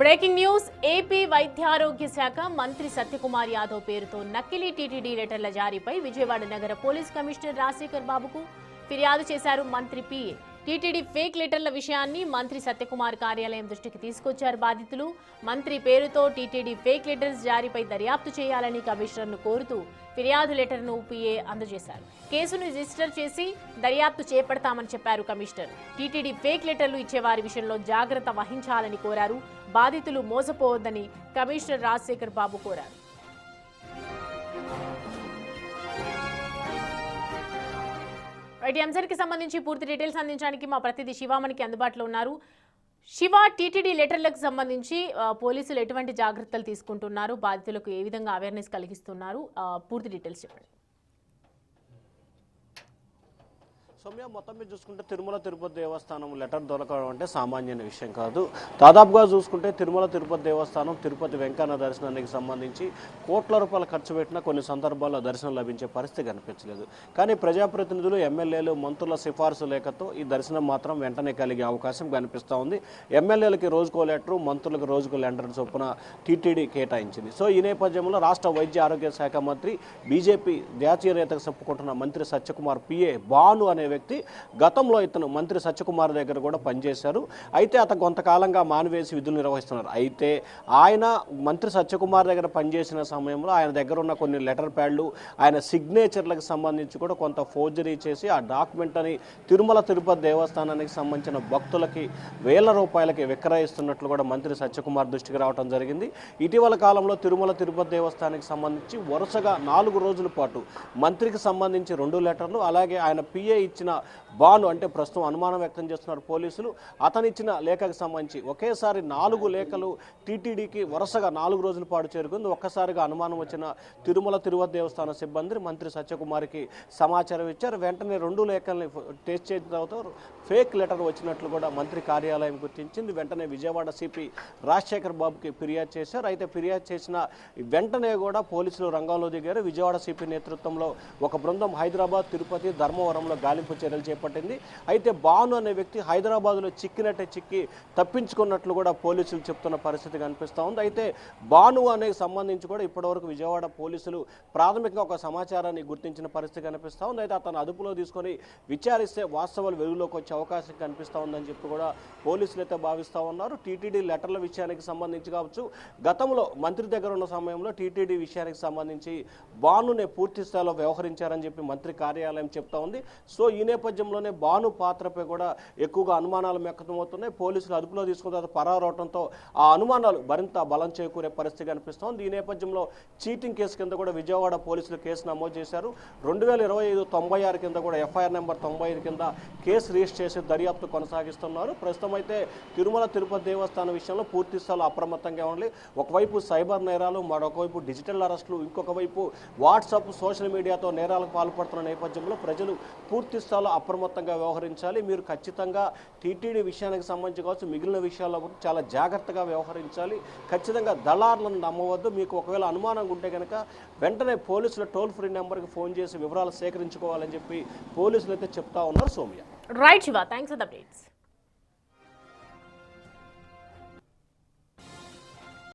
Breaking news AP వైద్యారోగ్య శాఖ మంత్రి సత్యకుమార్ యాదవ్ పేరుతో నకిలీ టీటీడీ లెటర్ల జారీపై విజయవాడ నగర పోలీస్ కమిషనర్ రాజశేఖర్ బాబుకు ఫిర్యాదు చేశారు మంత్రి పిఏ. టీటీడీ ఫేక్ లెటర్ల విషయాన్ని మంత్రి సత్యకుమార్ కార్యాలయం దృష్టికి తీసుకొచ్చారు బాధితులు. మంత్రి పేరుతో టీటీడీ ఫేక్ లెటర్స్ జారీపై దర్యాప్తు చేయాలని కమిషనర్ను కోరుతూ ఫిర్యాదు లెటర్ను పిఏ అందజేశారు. కేసును రిజిస్టర్ చేసి దర్యాప్తు చేపడతామని చెప్పారు కమిషనర్. టీటీడీ ఫేక్ లెటర్లు ఇచ్చేవారి విషయంలో జాగ్రత్త వహించాలని కోరారు. బాధితులు మోసపోవద్దని కమిషనర్ రాజశేఖర్ బాబు కోరారు. ఈ అంశానికి సంబంధించి పూర్తి డీటెయిల్స్ అందించడానికి మా ప్రతినిధి శివ మనకి అందుబాటులో ఉన్నారు. శివ, టీటీడీ లెటర్లకు సంబంధించి పోలీసులు ఎటువంటి జాగ్రత్తలు తీసుకుంటున్నారు, బాధితులకు ఏ విధంగా అవేర్నెస్ కలిగిస్తున్నారు, పూర్తి డీటెయిల్స్ చెప్పండి. సౌమ్య, మొత్తం మీద చూసుకుంటే తిరుమల తిరుపతి దేవస్థానం లెటర్ దొరకడం అంటే సామాన్యమైన విషయం కాదు. దాదాపుగా చూసుకుంటే తిరుమల తిరుపతి దేవస్థానం తిరుపతి వెంకన్న దర్శనానికి సంబంధించి కోట్ల రూపాయలు ఖర్చు పెట్టినా కొన్ని సందర్భాల్లో దర్శనం లభించే పరిస్థితి కనిపించలేదు. కానీ ప్రజాప్రతినిధులు, ఎమ్మెల్యేలు, మంత్రుల సిఫార్సు లేఖతో ఈ దర్శనం మాత్రం వెంటనే కలిగే అవకాశం కనిపిస్తూ ఉంది. ఎమ్మెల్యేలకి రోజుకో లెటరు, మంత్రులకు రోజుకో లెటర్ చొప్పున టీటీడీ కేటాయించింది. సో ఈ నేపథ్యంలో రాష్ట్ర వైద్య ఆరోగ్య శాఖ మంత్రి, బీజేపీ జాతీయ నేతకు చెప్పుకుంటున్న మంత్రి సత్యకుమార్ పిఏ భాను అనే వ్యక్తి గతంలో ఇతను మంత్రి సత్యకుమార్ దగ్గర కూడా పనిచేశారు. అయితే అతను కొంతకాలంగా మానివేసి విధులు నిర్వహిస్తున్నారు. అయితే ఆయన మంత్రి సత్యకుమార్ దగ్గర పనిచేసిన సమయంలో ఆయన దగ్గర ఉన్న కొన్ని లెటర్ ప్యాడ్లు, ఆయన సిగ్నేచర్లకు సంబంధించి కూడా కొంత ఫోర్జరీ చేసి ఆ డాక్యుమెంట్ అని తిరుమల తిరుపతి దేవస్థానానికి సంబంధించిన భక్తులకి వేల రూపాయలకి విక్రయిస్తున్నట్లు కూడా మంత్రి సత్యకుమార్ దృష్టికి రావడం జరిగింది. ఇటీవల కాలంలో తిరుమల తిరుపతి దేవస్థానానికి సంబంధించి వరుసగా 4 రోజుల పాటు మంత్రికి సంబంధించి 2 లెటర్లు, అలాగే ఆయన పిఏ ఇచ్చిన బాను అంటే ప్రస్తుతం అనుమానం వ్యక్తం చేస్తున్నారు పోలీసులు, అతనిచ్చిన లేఖకు సంబంధించి ఒకేసారి 4 లేఖలు టీటీడీకి వరుసగా 4 రోజుల పాటు చేరుకుంది. ఒక్కసారిగా అనుమానం వచ్చిన తిరుమల తిరుపతి దేవస్థాన సిబ్బంది మంత్రి సత్యకుమార్కి సమాచారం ఇచ్చారు. వెంటనే 2 లేఖల్ని టెస్ట్ చేసిన తర్వాత ఫేక్ లెటర్ వచ్చినట్లు కూడా మంత్రి కార్యాలయం గుర్తించింది. వెంటనే విజయవాడ సిపి రాజశేఖర్ బాబుకి ఫిర్యాదు చేశారు. అయితే ఫిర్యాదు చేసిన వెంటనే కూడా పోలీసులు రంగంలో దిగారు. విజయవాడ సిపి నేతృత్వంలో ఒక బృందం హైదరాబాద్, తిరుపతి, ధర్మవరంలో గాలింపు చర్యలు చేపట్టింది. అయితే బాను అనే వ్యక్తి హైదరాబాద్లో చిక్కి తప్పించుకున్నట్లు కూడా పోలీసులు చెప్తున్న పరిస్థితి కనిపిస్తూ ఉంది. అయితే బాను అనే సంబంధించి కూడా ఇప్పటివరకు విజయవాడ పోలీసులు ప్రాథమికంగా ఒక సమాచారాన్ని గుర్తించిన పరిస్థితి కనిపిస్తూ ఉంది. అయితే అతను అదుపులో తీసుకొని విచారిస్తే వాస్తవాలు వెలుగులోకి వచ్చే అవకాశం కనిపిస్తూ ఉందని చెప్పి కూడా పోలీసులు అయితే భావిస్తూ ఉన్నారు. టీటీడీ లెటర్ల విషయానికి సంబంధించి కావచ్చు, గతంలో మంత్రి దగ్గర ఉన్న సమయంలో టీటీడీ విషయానికి సంబంధించి బానునే పూర్తి స్థాయిలో వ్యవహరించారని చెప్పి మంత్రి కార్యాలయం చెప్తా ఉంది. సో ఈ నేపథ్యంలోనే బాను పాత్రపై కూడా ఎక్కువగా అనుమానాలు వ్యక్తమవుతున్నాయి. పోలీసులు అదుపులో తీసుకున్న తర్వాత పరారవటంతో ఆ అనుమానాలు మరింత బలం చేకూరే పరిస్థితి కనిపిస్తోంది. ఈ నేపథ్యంలో చీటింగ్ కేసు కింద కూడా విజయవాడ పోలీసులు కేసు నమోదు చేశారు. 2025-96 కింద కూడా ఎఫ్ఐఆర్ నెంబర్ 95 కింద కేసు రిజిస్టర్ చేసి దర్యాప్తు కొనసాగిస్తున్నారు. ప్రస్తుతం అయితే తిరుమల తిరుపతి దేవస్థానం విషయంలో పూర్తి స్థాయిలో అప్రమత్తంగా ఉండాలి. ఒకవైపు సైబర్ నేరాలు, మరొకవైపు డిజిటల్ అరెస్టులు, ఇంకొక వైపు వాట్సాప్, సోషల్ మీడియాతో నేరాలకు పాల్పడుతున్న నేపథ్యంలో ప్రజలు పూర్తి స్థాయిలో అప్రమత్తంగా వ్యవహరించాలి. మీరు ఖచ్చితంగా టీటీడీ విషయానికి సంబంధించి కావచ్చు, మిగిలిన విషయాల్లో చాలా జాగ్రత్తగా వ్యవహరించాలి. ఖచ్చితంగా దళారులను నమ్మవద్దు. మీకు ఒకవేళ అనుమానం ఉంటే కనుక వెంటనే పోలీసుల టోల్ ఫ్రీ నెంబర్కి ఫోన్ చేసి వివరాలు సేకరించుకోవాలని చెప్పి పోలీసులు అయితే చెప్తా ఉన్నారు. Soumya. Right Shiva, thanks for the updates.